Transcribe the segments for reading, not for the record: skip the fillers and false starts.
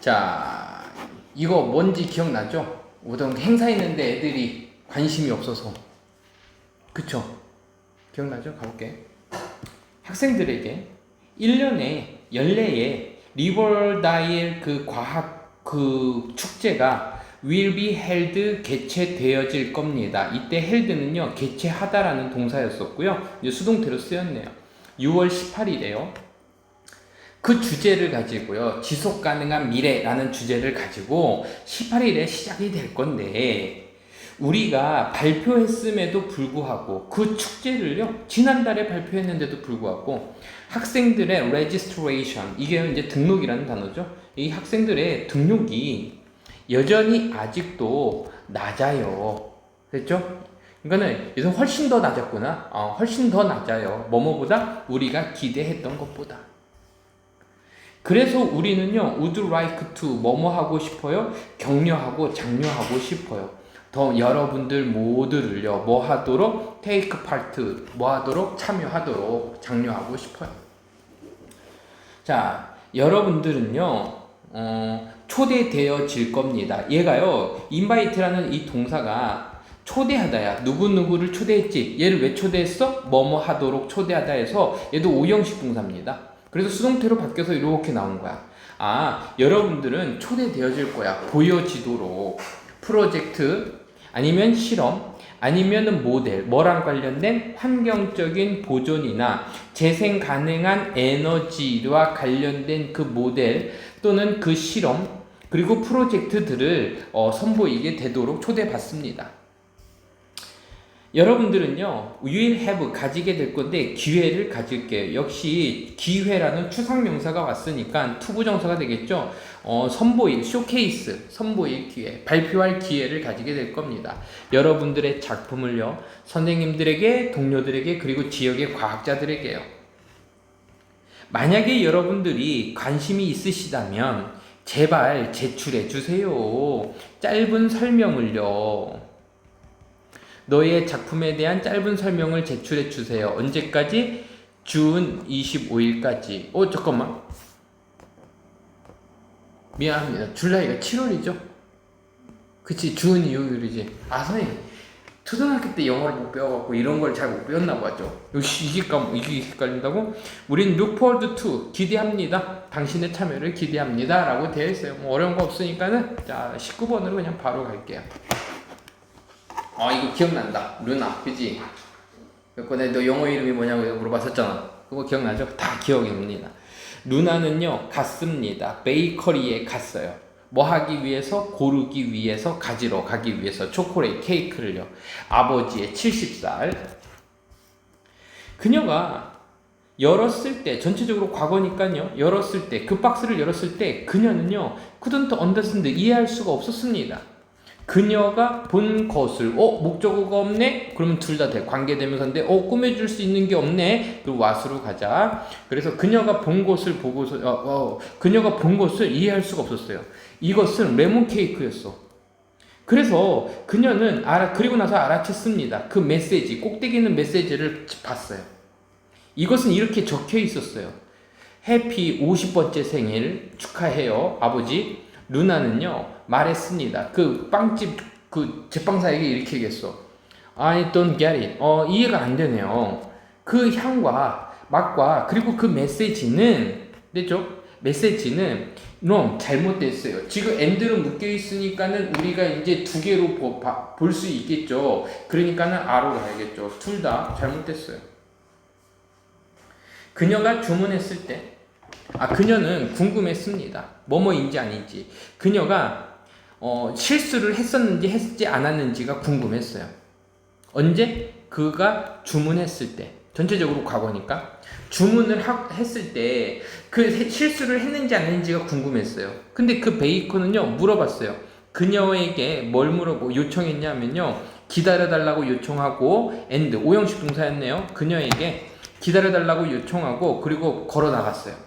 자, 이거 뭔지 기억나죠? 어떤 행사 있는데 애들이 관심이 없어서. 그쵸? 기억나죠? 가볼게. 학생들에게 1년에 연례에 리버다일 그 과학 그 축제가 will be held 개최되어질 겁니다. 이때 held는요 개최하다라는 동사였었고요. 이제 수동태로 쓰였네요. 6월 18일에요. 그 주제를 가지고요. 지속 가능한 미래라는 주제를 가지고 18일에 시작이 될 건데 우리가 발표했음에도 불구하고 그 축제를요. 지난달에 발표했는데도 불구하고 학생들의 registration 이게 이제 등록이라는 단어죠. 이 학생들의 등록이 여전히 아직도 낮아요. 됐죠? 그러니까는 여기서 훨씬 더 낮았구나. 훨씬 더 낮아요. 뭐뭐보다 우리가 기대했던 것보다. 그래서 우리는요, would like to 뭐뭐 하고 싶어요? 격려하고 장려하고 싶어요. 더 여러분들 모두를요, 뭐 하도록? take part, 뭐 하도록? 참여하도록 장려하고 싶어요. 자, 여러분들은요, 초대되어질 겁니다. 얘가요, invite라는 이 동사가 초대하다야. 누구누구를 초대했지. 얘를 왜 초대했어? 뭐뭐 하도록 초대하다 해서 얘도 오형식 동사입니다. 그래서 수동태로 바뀌어서 이렇게 나온 거야. 여러분들은 초대되어질 거야. 보여지도록. 프로젝트, 아니면 실험, 아니면은 모델, 뭐랑 관련된 환경적인 보존이나 재생 가능한 에너지와 관련된 그 모델 또는 그 실험, 그리고 프로젝트들을 선보이게 되도록 초대받습니다. 여러분들은요, will have 가지게 될 건데 기회를 가질게요. 역시 기회라는 추상명사가 왔으니까 투부정사가 되겠죠. 선보일, 쇼케이스, 선보일 기회, 발표할 기회를 가지게 될 겁니다. 여러분들의 작품을요, 선생님들에게, 동료들에게, 그리고 지역의 과학자들에게요. 만약에 여러분들이 관심이 있으시다면 제발 제출해 주세요. 짧은 설명을요. 너의 작품에 대한 짧은 설명을 제출해 주세요. 언제까지? 준 25일까지. 잠깐만. 미안합니다. 줄라이가 7월이죠? 그치, 준 2일이지. 선생님. 초등학교 때 영어를 못 배워갖고 이런 걸 잘 못 배웠나 봐죠. 이게 헷갈린다고? 우린 look forward to, 기대합니다. 당신의 참여를 기대합니다. 라고 되어 있어요. 뭐 어려운 거 없으니까는, 자, 19번으로 그냥 바로 갈게요. 이거 기억난다. 루나, 그지? 그때 너 영어 이름이 뭐냐고 물어봤었잖아. 그거 기억나죠? 다 기억입니다. 루나는요, 갔습니다. 베이커리에 갔어요. 뭐 하기 위해서? 고르기 위해서, 가지러 가기 위해서 초콜릿 케이크를요. 아버지의 70살. 그녀가 열었을 때, 전체적으로 과거니까요, 열었을 때, 그 박스를 열었을 때, 그녀는요, couldn't understand, 이해할 수가 없었습니다. 그녀가 본 것을 목적어가 없네? 그러면 둘 다 돼. 관계대명사인데 꾸며줄 수 있는 게 없네? 그리고 what으로 가자. 그래서 그녀가 본 것을 보고서 그녀가 본 것을 이해할 수가 없었어요. 이것은 레몬 케이크였어. 그래서 그녀는 그리고 나서 알아챘습니다. 그 메시지, 꼭대기 있는 메시지를 봤어요. 이것은 이렇게 적혀 있었어요. 해피 50번째 생일 축하해요, 아버지. 루나는요, 말했습니다. 그 빵집, 그 제빵사에게 이렇게 얘기했어. I don't get it. 이해가 안 되네요. 그 향과 맛과 그리고 그 메시지는, 됐죠? 메시지는 wrong, 잘못됐어요. 지금 and로 묶여 있으니까는 우리가 이제 두 개로 볼 수 있겠죠. 그러니까는 R로 가야겠죠. 둘 다 잘못됐어요. 그녀가 주문했을 때, 그녀는 궁금했습니다. 뭐뭐인지 아닌지. 그녀가 실수를 했었는지 했지 않았는지가 궁금했어요. 언제? 그가 주문했을 때. 전체적으로 과거니까. 주문을 했을 때 그 실수를 했는지 안 했는지가 궁금했어요. 근데 그 베이커는요, 물어봤어요. 그녀에게 뭘 요청했냐면요, 기다려달라고 요청하고 and, 오형식 동사였네요. 그녀에게 기다려달라고 요청하고 그리고 걸어 나갔어요.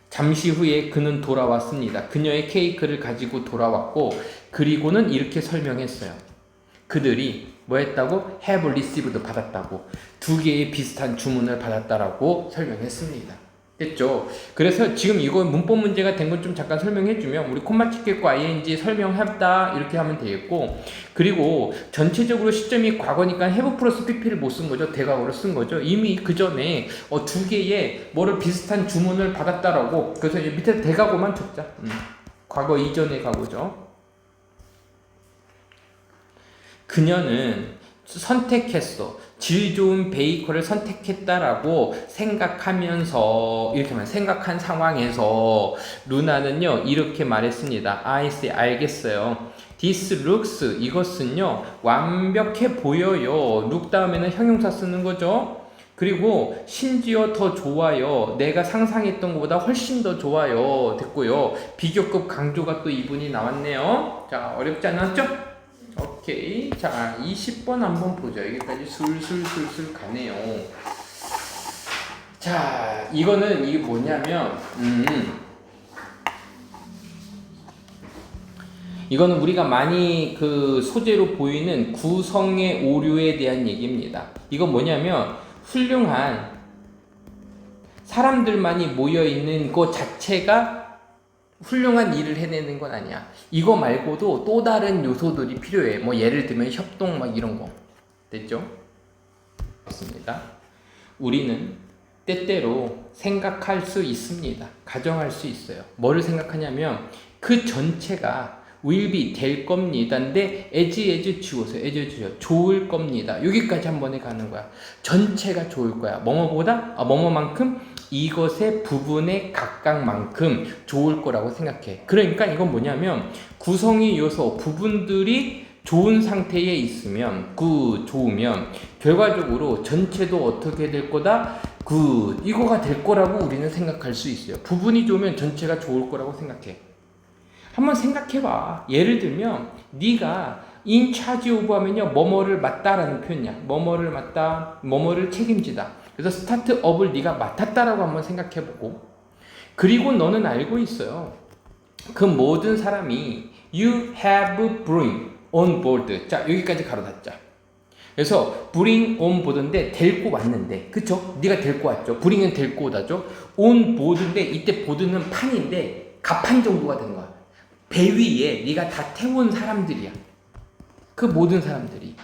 잠시 후에 그는 돌아왔습니다. 그녀의 케이크를 가지고 돌아왔고 그리고는 이렇게 설명했어요. 그들이 뭐 했다고? have received 받았다고. 두 개의 비슷한 주문을 받았다라고 설명했습니다. 됐죠? 그래서 지금 이거 문법 문제가 된 건 좀 잠깐 설명해주면 우리 콤마 찍겠고 ing 설명했다 이렇게 하면 되겠고, 그리고 전체적으로 시점이 과거니까 have 플러스 pp를 못 쓴 거죠. 대과거를 쓴 거죠. 이미 그 전에 두 개의 뭐를 비슷한 주문을 받았다라고. 그래서 밑에 대과거만 쳤자. 과거 이전의 과거죠. 그녀는 선택했어. 질 좋은 베이커를 선택했다라고 생각하면서, 이렇게 말, 생각한 상황에서 루나는요 이렇게 말했습니다. I see, 알겠어요. This looks, 이것은요 완벽해 보여요. look 다음에는 형용사 쓰는 거죠. 그리고 심지어 더 좋아요. 내가 상상했던 것보다 훨씬 더 좋아요. 됐고요. 비교급 강조가 또 이분이 나왔네요. 자, 어렵지 않았죠? 오케이. 자, 20번 한번 보죠. 여기까지 술술술술 가네요. 자, 이거는 이게 뭐냐면, 이거는 우리가 많이 그 소재로 보이는 구성의 오류에 대한 얘기입니다. 이건 뭐냐면, 훌륭한 사람들만이 모여있는 것 자체가 훌륭한 일을 해내는 건 아니야. 이거 말고도 또 다른 요소들이 필요해. 뭐 예를 들면 협동 막 이런 거. 됐죠? 맞습니다. 우리는 때때로 생각할 수 있습니다. 가정할 수 있어요. 뭐를 생각하냐면 그 전체가 will be 될 겁니다. 근데 as 지워서 as 좋을 겁니다. 여기까지 한 번에 가는 거야. 전체가 좋을 거야. 뭐뭐보다 뭐뭐만큼 이것의 부분의 각각만큼 좋을 거라고 생각해. 그러니까 이건 뭐냐면 구성의 요소 부분들이 좋은 상태에 있으면 좋으면 결과적으로 전체도 어떻게 될 거다? 이거가 될 거라고 우리는 생각할 수 있어요. 부분이 좋으면 전체가 좋을 거라고 생각해. 한번 생각해봐. 예를 들면 네가 in charge of 하면요 뭐뭐를 맡다라는 표현이야. 뭐뭐를 맡다, 뭐뭐를 책임지다. 그래서 start up을 네가 맡았다라고 한번 생각해보고, 그리고 너는 알고 있어요. 그 모든 사람이 you have bring on board. 자, 여기까지 가로 닫자. 그래서 bring on board인데 데리고 왔는데, 그쵸? 네가 데리고 왔죠. bring은 데리고 오다죠. on board인데 이때 보드는 판인데 갑판 정도가 되는 거야. 배 위에 네가 다 태운 사람들이야. 그 모든 사람들이.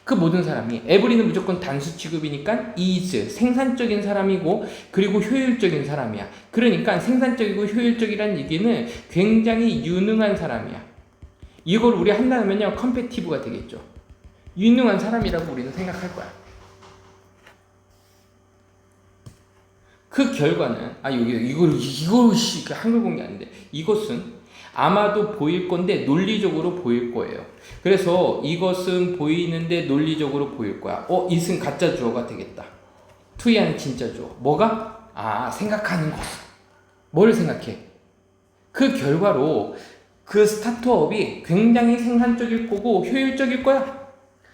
그 모든 사람이, 에브리는 무조건 단수 취급이니까 is 생산적인 사람이고, 그리고 효율적인 사람이야. 그러니까 생산적이고 효율적이라는 얘기는 굉장히 유능한 사람이야. 이걸 우리 한다면요 컴페티브가 되겠죠. 유능한 사람이라고 우리는 생각할 거야. 그 결과는 이걸 한글 공개 아닌데, 이것은 아마도 보일 건데 논리적으로 보일 거예요. 그래서 이것은 보이는데 논리적으로 보일 거야. it은 가짜 주어가 되겠다. to야는 진짜 주어. 뭐가? 생각하는 것. 뭘 생각해? 그 결과로 그 스타트업이 굉장히 생산적일 거고 효율적일 거야.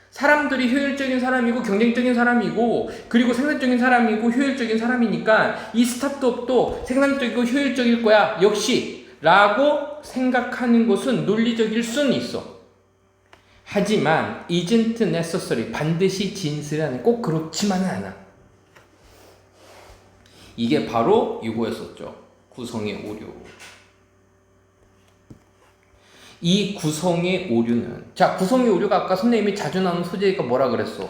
사람들이 효율적인 사람이고 경쟁적인 사람이고 그리고 생산적인 사람이고 효율적인 사람이니까 이 스타트업도 생산적이고 효율적일 거야. 역시 라고 생각하는 것은 논리적일 수는 있어. 하지만 isn't necessary, 반드시 진실은 꼭 그렇지만은 않아. 이게 바로 이거였었죠. 구성의 오류. 이 구성의 오류는, 자, 구성의 오류가 아까 선생님이 자주 나오는 소재가 뭐라 그랬어?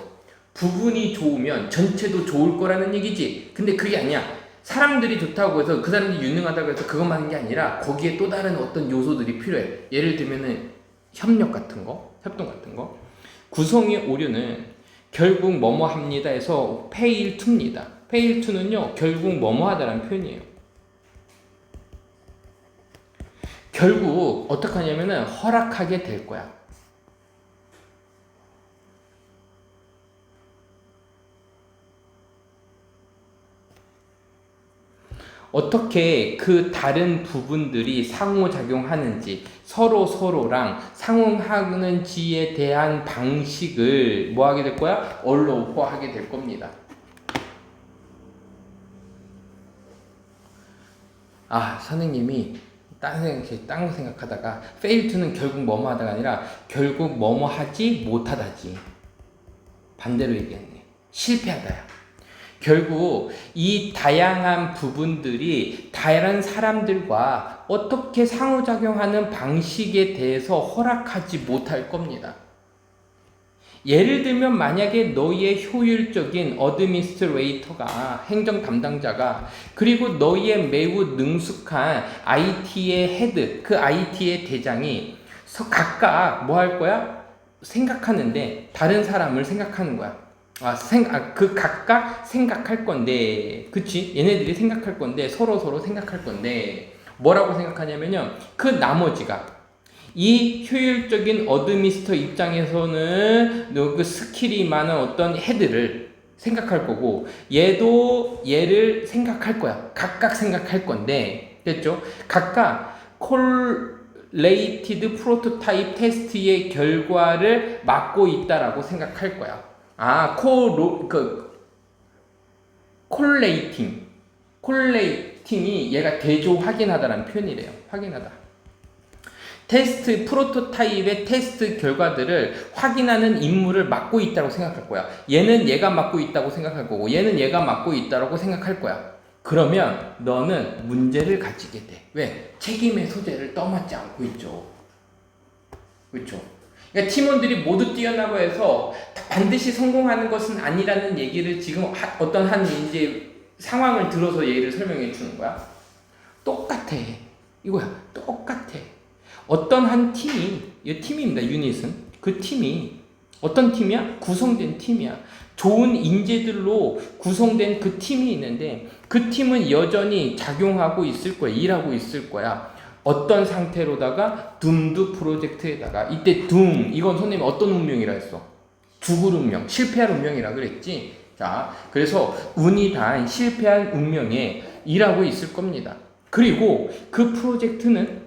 부분이 좋으면 전체도 좋을 거라는 얘기지. 근데 그게 아니야. 사람들이 좋다고 해서 그 사람들이 유능하다고 해서 그것만 하는 게 아니라 거기에 또 다른 어떤 요소들이 필요해. 예를 들면은 협력 같은 거, 협동 같은 거. 구성의 오류는 결국 뭐뭐 합니다 해서 fail to입니다. fail to는요 결국 뭐뭐 하다라는 표현이에요. 결국 어떻게 하냐면은 허락하게 될 거야. 어떻게 그 다른 부분들이 상호작용하는지, 서로랑 상응하는지에 대한 방식을 뭐 하게 될 거야? allow 하게 될 겁니다. 선생님이 딴 거 생각하다가 fail to는 결국 뭐뭐 하다가 아니라 결국 뭐뭐 하지 못하다지. 반대로 얘기했네. 실패하다야. 결국 이 다양한 부분들이 다른 사람들과 어떻게 상호작용하는 방식에 대해서 허락하지 못할 겁니다. 예를 들면 만약에 너희의 효율적인 어드미니스트레이터가 행정 담당자가 그리고 너희의 매우 능숙한 IT의 헤드, 그 IT의 대장이 각각 뭐 할 거야? 생각하는데 다른 사람을 생각하는 거야. 그 각각 생각할 건데, 그치? 얘네들이 생각할 건데 서로 생각할 건데 뭐라고 생각하냐면요. 그 나머지가 이 효율적인 어드미니스터 입장에서는 그 스킬이 많은 어떤 헤드를 생각할 거고 얘도 얘를 생각할 거야. 각각 생각할 건데 됐죠? 각각 콜레이티드 프로토타입 테스트의 결과를 맡고 있다라고 생각할 거야. 콜레이팅이 얘가 대조 확인하다라는 표현이래요. 확인하다. 테스트 프로토타입의 테스트 결과들을 확인하는 임무를 맡고 있다고 생각할 거야. 얘는 얘가 맡고 있다고 생각할 거고 얘는 얘가 맡고 있다고 생각할 거야. 그러면 너는 문제를 가지게 돼. 왜? 책임의 소재를 떠맡지 않고 있죠. 그렇죠? 그러니까 팀원들이 모두 뛰어나고 해서 반드시 성공하는 것은 아니라는 얘기를 지금 어떤 한 이제 상황을 들어서 얘를 설명해 주는 거야. 똑같아. 이거야. 똑같아. 어떤 한 팀이, 이 팀입니다. 유닛은. 그 팀이 어떤 팀이야? 구성된 팀이야. 좋은 인재들로 구성된 그 팀이 있는데 그 팀은 여전히 작용하고 있을 거야. 일하고 있을 거야. 어떤 상태로다가 둠드 프로젝트에다가 이때 둠 이건 선생님이 어떤 운명이라 했어? 죽을 운명, 실패할 운명이라 그랬지. 자, 그래서 운이 단 실패한 운명에 일하고 있을 겁니다. 그리고 그 프로젝트는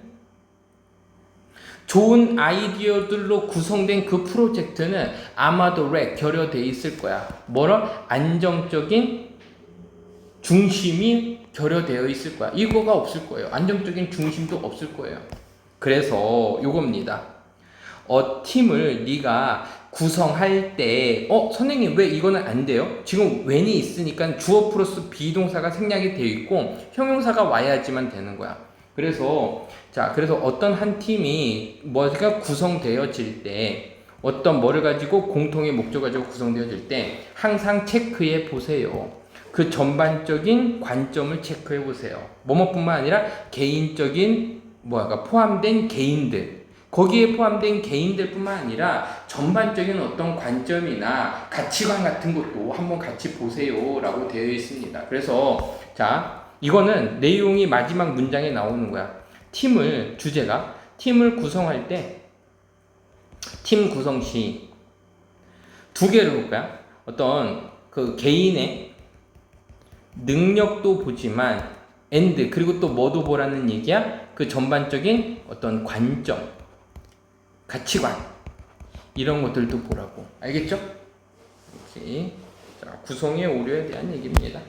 좋은 아이디어들로 구성된 그 프로젝트는 아마도 결여되어 있을 거야. 뭐라? 안정적인 중심이 결여되어 있을 거야. 이거가 없을 거예요. 안정적인 중심도 없을 거예요. 그래서 요겁니다. 팀을 네가 구성할 때 선생님 왜 이거는 안 돼요? 지금 when이 있으니까 주어 플러스 비동사가 생략이 되어 있고 형용사가 와야지만 되는 거야. 그래서 어떤 한 팀이 뭐가 구성되어질 때 어떤 뭐를 가지고 공통의 목적을 가지고 구성되어질 때 항상 체크해 보세요. 그 전반적인 관점을 체크해 보세요. 뭐뭐뿐만 아니라 개인적인 포함된 개인들, 거기에 포함된 개인들뿐만 아니라 전반적인 어떤 관점이나 가치관 같은 것도 한번 같이 보세요라고 되어 있습니다. 그래서 이거는 내용이 마지막 문장에 나오는 거야. 주제가 팀을 구성할 때 팀 구성 시 두 개를 볼 거야. 어떤 그 개인의 능력도 보지만 그리고 또 뭐도 보라는 얘기야? 그 전반적인 어떤 관점, 가치관 이런 것들도 보라고. 알겠죠? 이렇게 구성의 오류에 대한 얘기입니다.